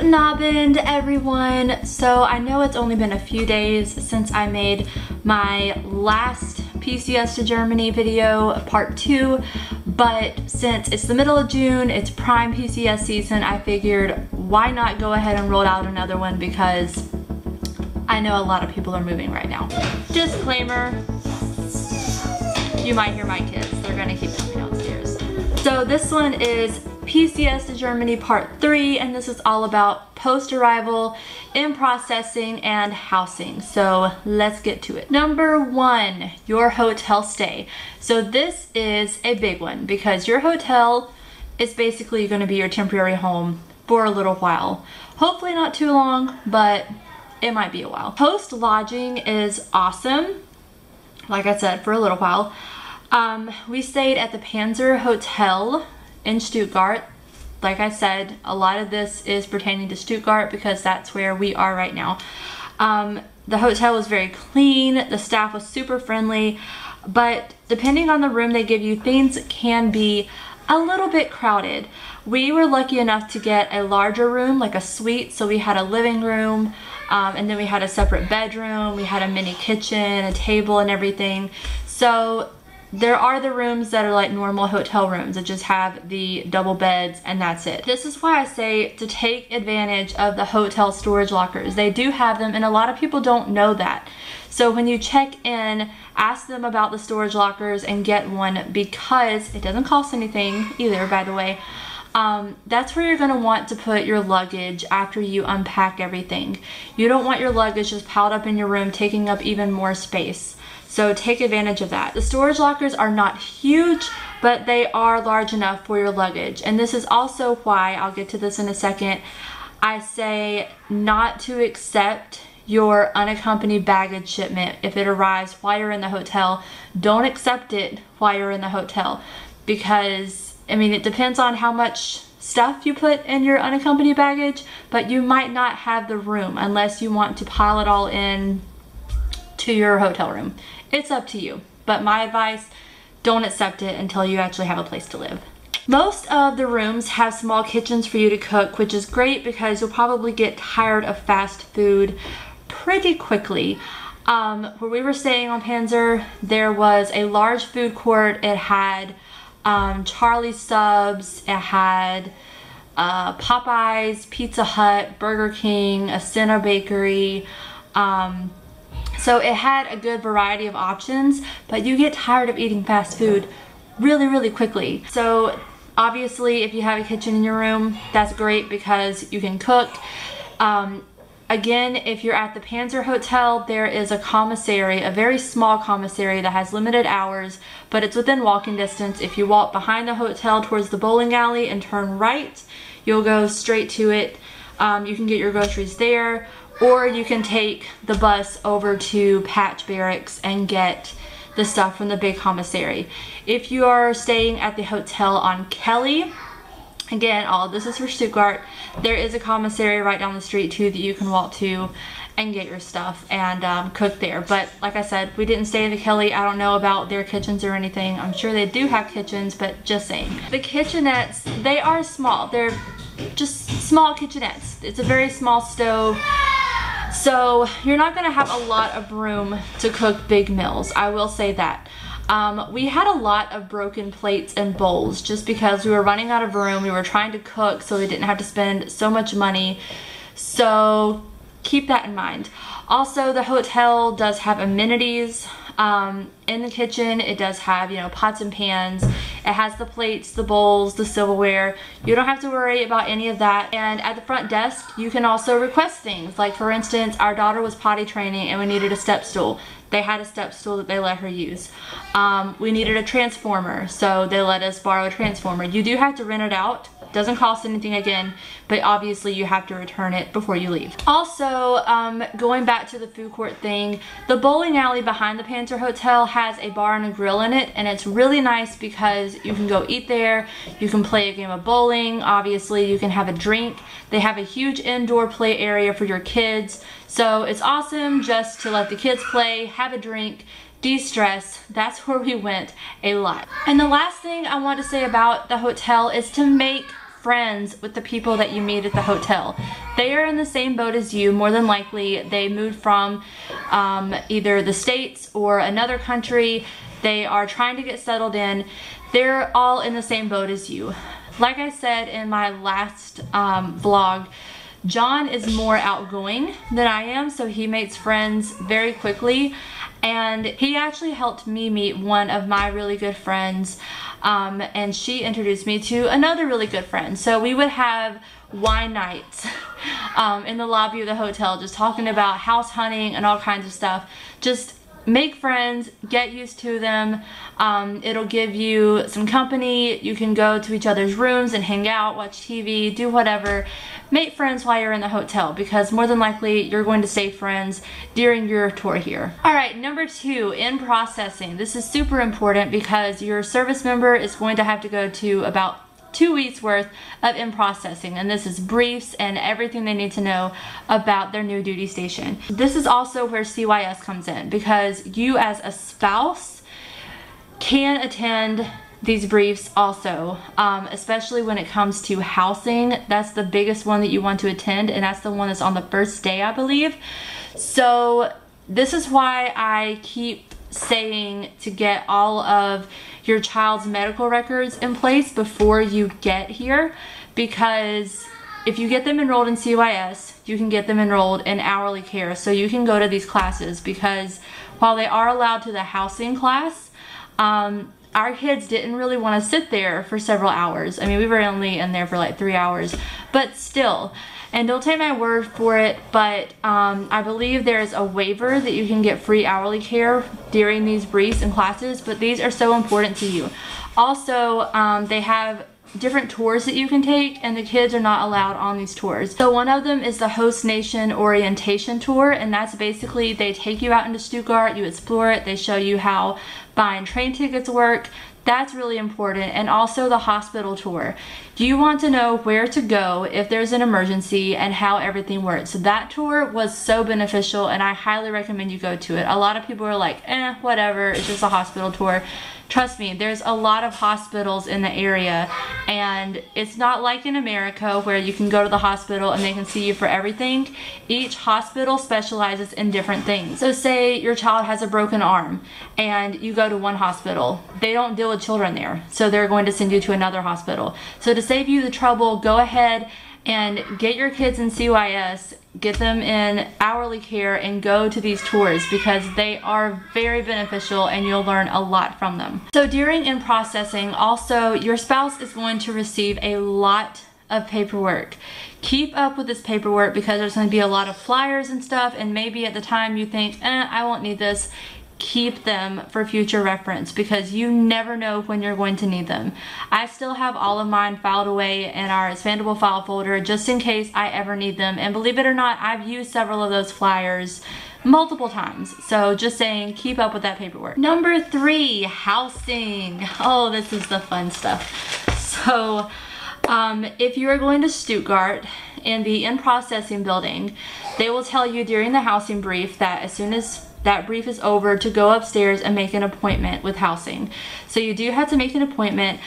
Guten Abend, everyone. So I know it's only been a few days since I made my last PCS to Germany video, part 2, but since it's the middle of June, it's prime PCS season, I figured why not go ahead and roll out another one, because I know a lot of people are moving right now. Disclaimer, you might hear my kids, they're gonna keep coming downstairs. So this one is PCS to Germany part 3, and this is all about post-arrival, in-processing, and housing. So let's get to it. Number 1, your hotel stay. So this is a big one because your hotel is basically going to be your temporary home for a little while. Hopefully not too long, but it might be a while. Post lodging is awesome, like I said, for a little while. We stayed at the Panzer Hotel in Stuttgart. Like I said, a lot of this is pertaining to Stuttgart because that's where we are right now. The hotel was very clean, the staff was super friendly, but depending on the room they give you, things can be a little bit crowded. We were lucky enough to get a larger room, like a suite, so we had a living room, and then we had a separate bedroom, we had a mini kitchen, a table and everything. So there are the rooms that are like normal hotel rooms that just have the double beds and that's it. This is why I say to take advantage of the hotel storage lockers. They do have them and a lot of people don't know that. So when you check in, ask them about the storage lockers and get one, because it doesn't cost anything either, by the way. That's where you're going to want to put your luggage after you unpack everything. You don't want your luggage just piled up in your room, taking up even more space. So take advantage of that. The storage lockers are not huge, but they are large enough for your luggage. And this is also why, I'll get to this in a second, I say not to accept your unaccompanied baggage shipment if it arrives while you're in the hotel. Don't accept it while you're in the hotel, because I mean, it depends on how much stuff you put in your unaccompanied baggage, but you might not have the room unless you want to pile it all in to your hotel room. It's up to you, but my advice, don't accept it until you actually have a place to live. Most of the rooms have small kitchens for you to cook, which is great because you'll probably get tired of fast food pretty quickly. Where we were staying on Panzer, there was a large food court. It had Charlie's Subs, it had Popeyes, Pizza Hut, Burger King, Ascena Bakery. So it had a good variety of options, but you get tired of eating fast food really quickly. So obviously if you have a kitchen in your room, that's great because you can cook. Again, if you're at the Panzer Hotel, there is a commissary, a very small commissary that has limited hours, but it's within walking distance. If you walk behind the hotel towards the bowling alley and turn right, you'll go straight to it. You can get your groceries there, or you can take the bus over to Patch Barracks and get the stuff from the big commissary. If you are staying at the hotel on Kelly, again, all of this is for Stuttgart, there is a commissary right down the street too that you can walk to and get your stuff and cook there. But like I said, we didn't stay in the Kelly. I don't know about their kitchens or anything. I'm sure they do have kitchens, but just saying. The kitchenettes, they are small. They're just small kitchenettes. It's a very small stove. So you're not gonna have a lot of room to cook big meals, I will say that. We had a lot of broken plates and bowls just because we were running out of room. We were trying to cook so we didn't have to spend so much money. So keep that in mind. Also, the hotel does have amenities in the kitchen. It does have, you know, pots and pans. It has the plates, the bowls, the silverware. You don't have to worry about any of that. And at the front desk, you can also request things. Like for instance, our daughter was potty training and we needed a step stool. They had a step stool that they let her use. We needed a transformer, so they let us borrow a transformer. You do have to rent it out. Doesn't cost anything again, but obviously you have to return it before you leave. Also, going back to the food court thing, the bowling alley behind the Panzer Hotel has a bar and a grill in it, and it's really nice because you can go eat there, you can play a game of bowling, obviously you can have a drink. They have a huge indoor play area for your kids, so it's awesome just to let the kids play, have a drink, de-stress. That's where we went a lot. And the last thing I want to say about the hotel is to make friends with the people that you meet at the hotel. They are in the same boat as you. More than likely, they moved from either the States or another country. They are trying to get settled in. They're all in the same boat as you. Like I said in my last vlog, John is more outgoing than I am, so he makes friends very quickly. And he actually helped me meet one of my really good friends, and she introduced me to another really good friend. So we would have wine nights in the lobby of the hotel, just talking about house hunting and all kinds of stuff. Just make friends, get used to them. It'll give you some company. You can go to each other's rooms and hang out, watch TV, do whatever. Make friends while you're in the hotel, because more than likely you're going to stay friends during your tour here. Alright, number 2, in processing. This is super important because your service member is going to have to go to about 2 weeks worth of in processing, and this is briefs and everything they need to know about their new duty station. This is also where CYS comes in, because you as a spouse can attend these briefs also, especially when it comes to housing. That's the biggest one that you want to attend, and that's the one that's on the first day, I believe. So this is why I keep saying to get all of your child's medical records in place before you get here, because if you get them enrolled in CYS, you can get them enrolled in hourly care, so you can go to these classes. Because while they are allowed to the housing class, our kids didn't really want to sit there for several hours. I mean, we were only in there for like 3 hours, but still. And don't take my word for it, but I believe there's a waiver that you can get free hourly care during these briefs and classes, but these are so important to you. Also, they have different tours that you can take, and the kids are not allowed on these tours. So one of them is the Host Nation Orientation Tour, and that's basically they take you out into Stuttgart, you explore it, they show you how buying train tickets work. That's really important. And also the hospital tour. You want to know where to go if there's an emergency and how everything works. So that tour was so beneficial, and I highly recommend you go to it. A lot of people are like, whatever, it's just a hospital tour. Trust me, there's a lot of hospitals in the area, and it's not like in America where you can go to the hospital and they can see you for everything. Each hospital specializes in different things. So say your child has a broken arm and you go to one hospital. They don't deal with children there, so they're going to send you to another hospital. So to save you the trouble, go ahead and get your kids in CYS, get them in hourly care, and go to these tours, because they are very beneficial and you'll learn a lot from them. So during in processing, also your spouse is going to receive a lot of paperwork. Keep up with this paperwork, because there's going to be a lot of flyers and stuff, and maybe at the time you think, I won't need this. Keep them for future reference, because you never know when you're going to need them. I still have all of mine filed away in our expandable file folder just in case I ever need them, and believe it or not, I've used several of those flyers multiple times. So just saying, keep up with that paperwork. Number 3, housing. Oh, this is the fun stuff. So if you are going to Stuttgart in the in-processing building, they will tell you during the housing brief that as soon as that brief is over, to go upstairs and make an appointment with housing. So you do have to make an appointment.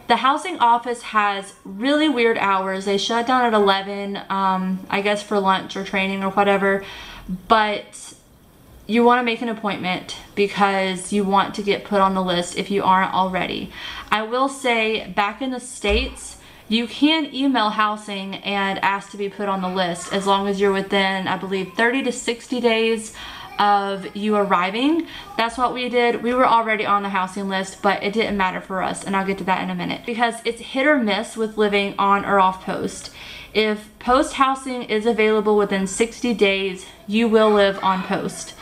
The housing office has really weird hours. They shut down at 11, I guess for lunch or training or whatever, but you want to make an appointment because you want to get put on the list if you aren't already. I will say, back in the States, you can email housing and ask to be put on the list as long as you're within, I believe, 30 to 60 days of you arriving. That's what we did. We were already on the housing list, but it didn't matter for us, and I'll get to that in a minute, because it's hit or miss with living on or off post. If post housing is available within 60 days, you will live on post.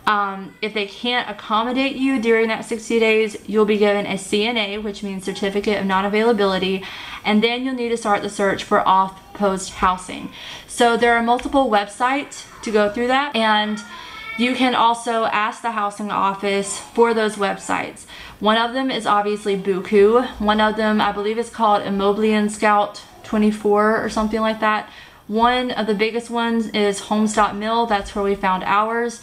If they can't accommodate you during that 60 days, you'll be given a CNA, which means Certificate of Non-Availability, and then you'll need to start the search for off-post housing. So there are multiple websites to go through that, and you can also ask the housing office for those websites. One of them is obviously Buku. One of them, I believe, is called Immobilien Scout 24 or something like that. One of the biggest ones is Homes.mil. That's where we found ours.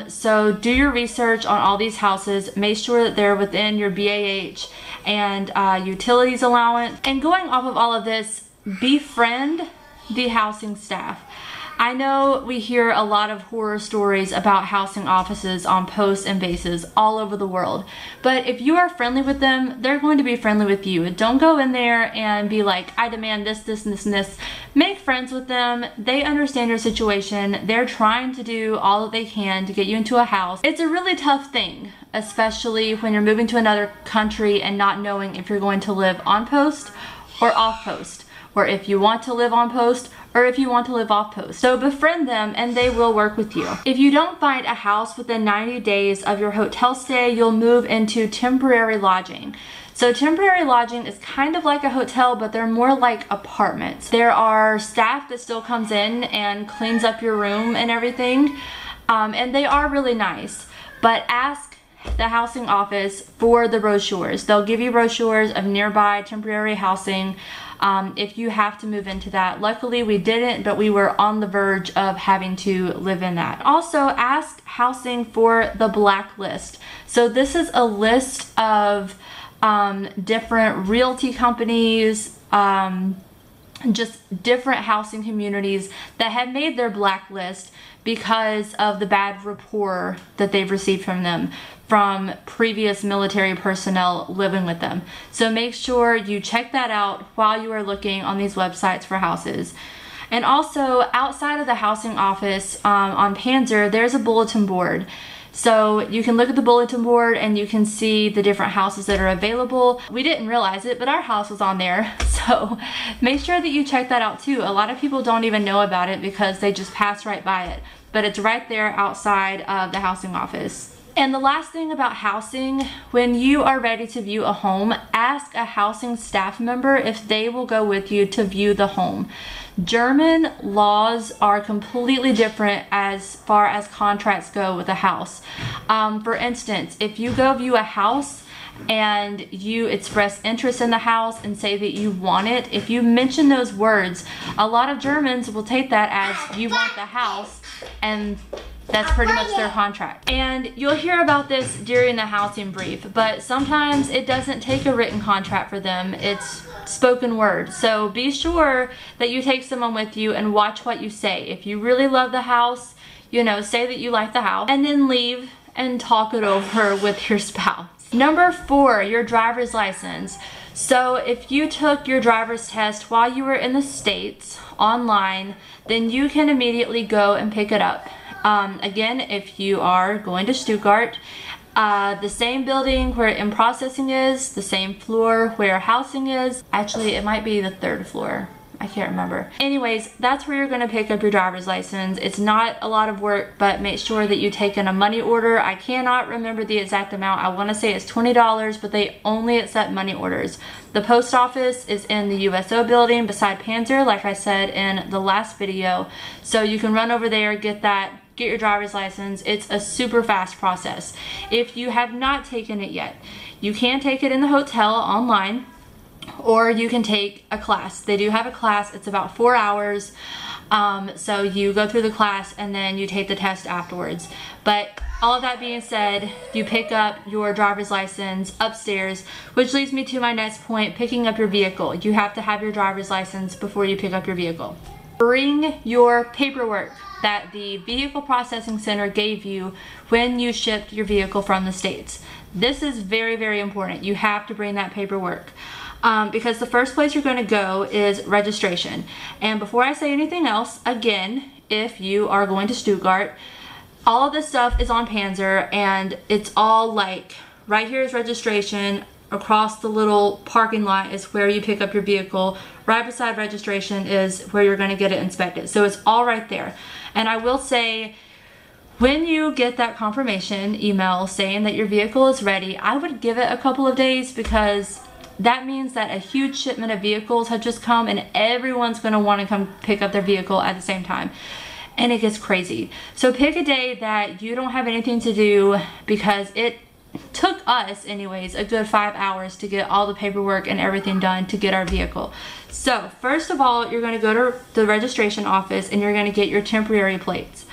So do your research on all these houses. Make sure that they're within your BAH and utilities allowance. And going off of all of this, befriend the housing staff. I know we hear a lot of horror stories about housing offices on posts and bases all over the world, but if you are friendly with them, they're going to be friendly with you. Don't go in there and be like, I demand this, this, and this, and this. Make friends with them. They understand your situation. They're trying to do all that they can to get you into a house. It's a really tough thing, especially when you're moving to another country and not knowing if you're going to live on post or off post, or if you want to live on post or if you want to live off post. So befriend them and they will work with you. If you don't find a house within 90 days of your hotel stay, you'll move into temporary lodging. So temporary lodging is kind of like a hotel, but they're more like apartments. There are staff that still comes in and cleans up your room and everything, and they are really nice. But ask the housing office for the brochures. They'll give you brochures of nearby temporary housing if you have to move into that. Luckily we didn't, but we were on the verge of having to live in that. Also, ask housing for the blacklist. So this is a list of different realty companies, just different housing communities that have made their blacklist because of the bad rapport that they've received from them, from previous military personnel living with them. So make sure you check that out while you are looking on these websites for houses. And also, outside of the housing office on Panzer, there's a bulletin board. So you can look at the bulletin board and you can see the different houses that are available. We didn't realize it, but our house was on there. So make sure that you check that out too. A lot of people don't even know about it because they just pass right by it. But it's right there outside of the housing office. And the last thing about housing, when you are ready to view a home, ask a housing staff member if they will go with you to view the home. German laws are completely different as far as contracts go with a house. For instance, if you go view a house and you express interest in the house and say that you want it, if you mention those words, a lot of Germans will take that as you want the house, and that's pretty much their contract. And you'll hear about this during the housing brief, but sometimes it doesn't take a written contract for them. It's spoken word. So be sure that you take someone with you and watch what you say. If you really love the house, you know, say that you like the house and then leave and talk it over with your spouse. Number 4, your driver's license. So if you took your driver's test while you were in the States online, then you can immediately go and pick it up. Again, if you are going to Stuttgart, the same building where in processing is, the same floor where housing is. Actually, it might be the 3rd floor. I can't remember. Anyways, that's where you're going to pick up your driver's license. It's not a lot of work, but make sure that you take in a money order. I cannot remember the exact amount. I want to say it's $20, but they only accept money orders. The post office is in the USO building beside Panzer, like I said in the last video. So you can run over there, get your driver's license. It's a super fast process. If you have not taken it yet, you can take it in the hotel online, or you can take a class. They do have a class. It's about 4 hours. So you go through the class and then you take the test afterwards. But all of that being said, you pick up your driver's license upstairs, which leads me to my next point, picking up your vehicle. You have to have your driver's license before you pick up your vehicle. Bring your paperwork that the vehicle processing center gave you when you shipped your vehicle from the States. This is very, very important. You have to bring that paperwork. Because the first place you're going to go is registration. And before I say anything else, again, if you are going to Stuttgart, all of this stuff is on Panzer, and it's all like, right here is registration, across the little parking lot is where you pick up your vehicle, right beside registration is where you're going to get it inspected. So it's all right there. And I will say, when you get that confirmation email saying that your vehicle is ready, I would give it a couple of days, because that means that a huge shipment of vehicles had just come and everyone's going to want to come pick up their vehicle at the same time. And it gets crazy. So pick a day that you don't have anything to do, because it took us anyways a good 5 hours to get all the paperwork and everything done to get our vehicle. So first of all, you're going to go to the registration office and you're going to get your temporary plates.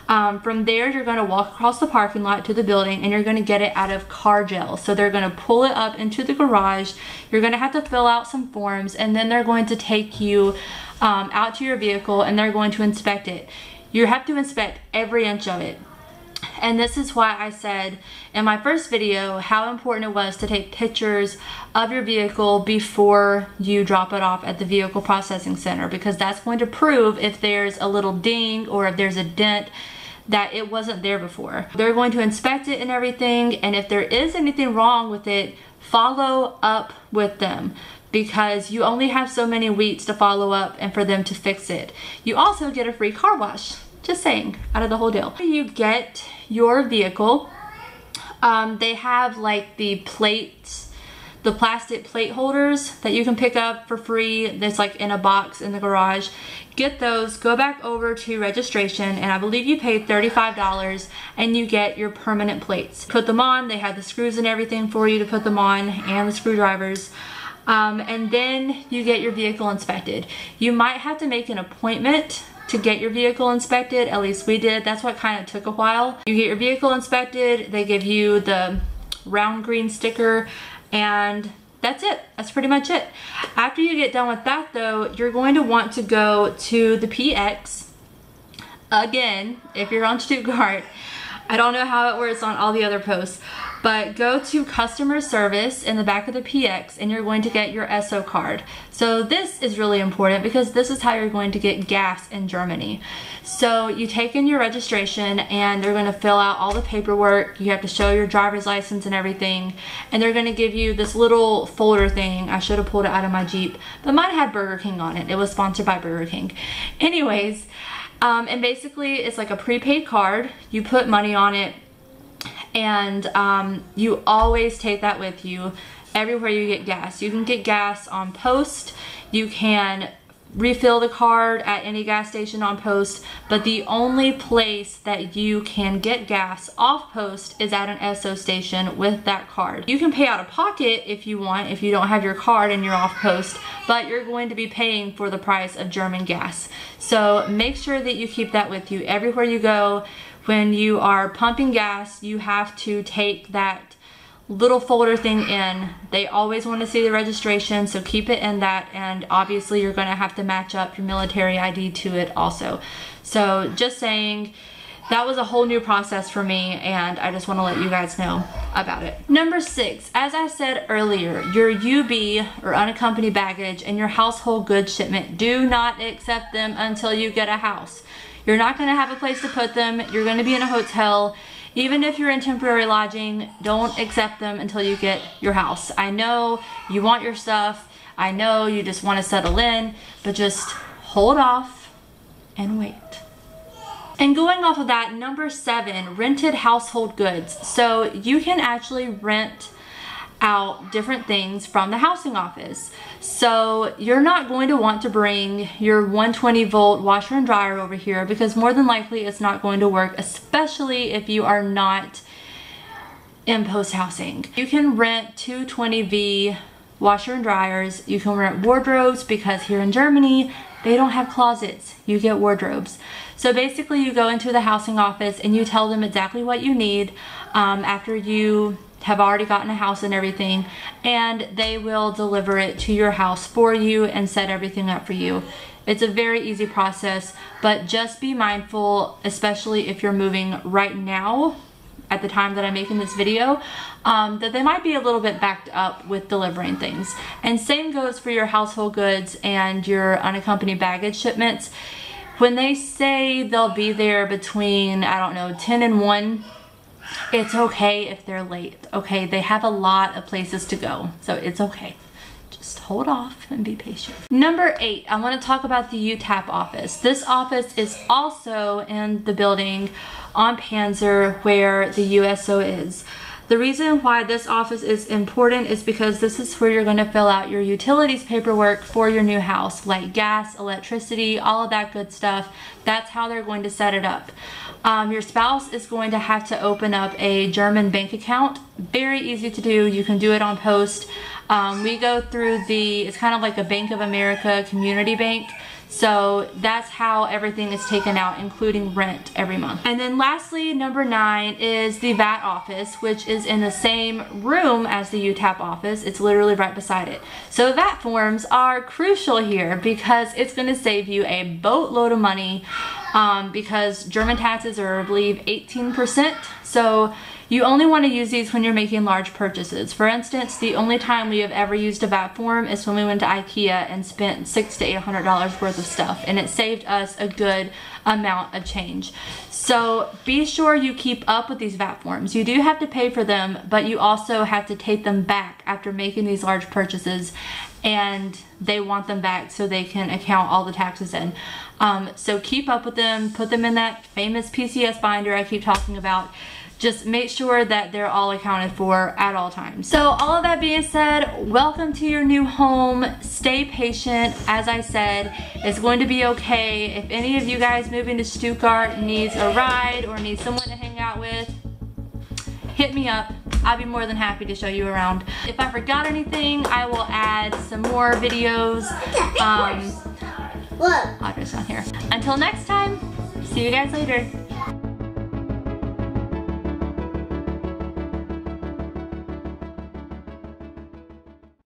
From there, you're going to walk across the parking lot to the building, and you're going to get it out of car gel. So they're going to pull it up into the garage. You're going to have to fill out some forms, and then they're going to take you out to your vehicle, and they're going to inspect it. You have to inspect every inch of it. And this is why I said in my first video how important it was to take pictures of your vehicle before you drop it off at the vehicle processing center, because that's going to prove if there's a little ding or if there's a dent that it wasn't there before. They're going to inspect it and everything, and if there is anything wrong with it, follow up with them, because you only have so many weeks to follow up and for them to fix it. You also get a free car wash. Just saying, out of the whole deal. You get your vehicle. They have like the plates, the plastic plate holders that you can pick up for free. That's like in a box in the garage. Get those, go back over to registration, and I believe you pay $35 and you get your permanent plates. Put them on, they have the screws and everything for you to put them on, and the screwdrivers. And then you get your vehicle inspected. You might have to make an appointment to get your vehicle inspected. At least we did. That's what kind of took a while. You get your vehicle inspected, they give you the round green sticker, and that's it. That's pretty much it. After you get done with that though, you're going to want to go to the PX. Again, if you're on Stuttgart, I don't know how it works on all the other posts, but go to customer service in the back of the PX, and you're going to get your SO card. So this is really important because this is how you're going to get gas in Germany. So you take in your registration, and they're going to fill out all the paperwork. You have to show your driver's license and everything, and they're going to give you this little folder thing. I should have pulled it out of my Jeep, but mine had Burger King on it. It was sponsored by Burger King. Anyways, and basically it's like a prepaid card. You put money on it, and you always take that with you everywhere you get gas. You can get gas on post, you can refill the card at any gas station on post, but the only place that you can get gas off post is at an SO station with that card. You can pay out of pocket if you want, if you don't have your card and you're off post, but you're going to be paying for the price of German gas. So make sure that you keep that with you everywhere you go. When you are pumping gas, you have to take that little folder thing in. They always want to see the registration, so keep it in that, and obviously you're going to have to match up your military ID to it also. So just saying, that was a whole new process for me, and I just want to let you guys know about it. Number 6, as I said earlier, your UB or unaccompanied baggage and your household goods shipment, do not accept them until you get a house. You're not going to have a place to put them. You're going to be in a hotel. Even if you're in temporary lodging, don't accept them until you get your house. I know you want your stuff. I know you just want to settle in, but just hold off and wait. And going off of that, number 7, rented household goods. So you can actually rent out different things from the housing office. So you're not going to want to bring your 120 volt washer and dryer over here, because more than likely it's not going to work, especially if you are not in post housing. You can rent 220V washer and dryers. You can rent wardrobes, because here in Germany they don't have closets. You get wardrobes. So basically you go into the housing office and you tell them exactly what you need after you have already gotten a house and everything, and they will deliver it to your house for you and set everything up for you. It's a very easy process, but just be mindful, especially if you're moving right now at the time that I'm making this video, that they might be a little bit backed up with delivering things. And same goes for your household goods and your unaccompanied baggage shipments. When they say they'll be there between, I don't know, 10 and 1, it's okay if they're late, okay? They have a lot of places to go, so it's okay. Just hold off and be patient. Number 8, I want to talk about the UTAP office. This office is also in the building on Panzer where the USO is. The reason why this office is important is because this is where you're going to fill out your utilities paperwork for your new house, like gas, electricity, all of that good stuff. That's how they're going to set it up. Your spouse is going to have to open up a German bank account. Very easy to do. You can do it on post. We go through it's kind of like a Bank of America community bank. So that's how everything is taken out, including rent every month. And then lastly, number 9 is the VAT office, which is in the same room as the UTAP office. It's literally right beside it. So VAT forms are crucial here because it's going to save you a boatload of money because German taxes are, I believe, 18%. So you only want to use these when you're making large purchases. For instance, the only time we have ever used a VAT form is when we went to IKEA and spent $600 to $800 worth of stuff, and it saved us a good amount of change. So be sure you keep up with these VAT forms. You do have to pay for them, but you also have to take them back after making these large purchases, and they want them back so they can account all the taxes in. So keep up with them, put them in that famous PCS binder I keep talking about. Just make sure that they're all accounted for at all times. So all of that being said, welcome to your new home. Stay patient. As I said, it's going to be okay. If any of you guys moving to Stuttgart needs a ride or needs someone to hang out with, hit me up. I'll be more than happy to show you around. If I forgot anything, I will add some more videos. Audra's down here. Until next time, see you guys later.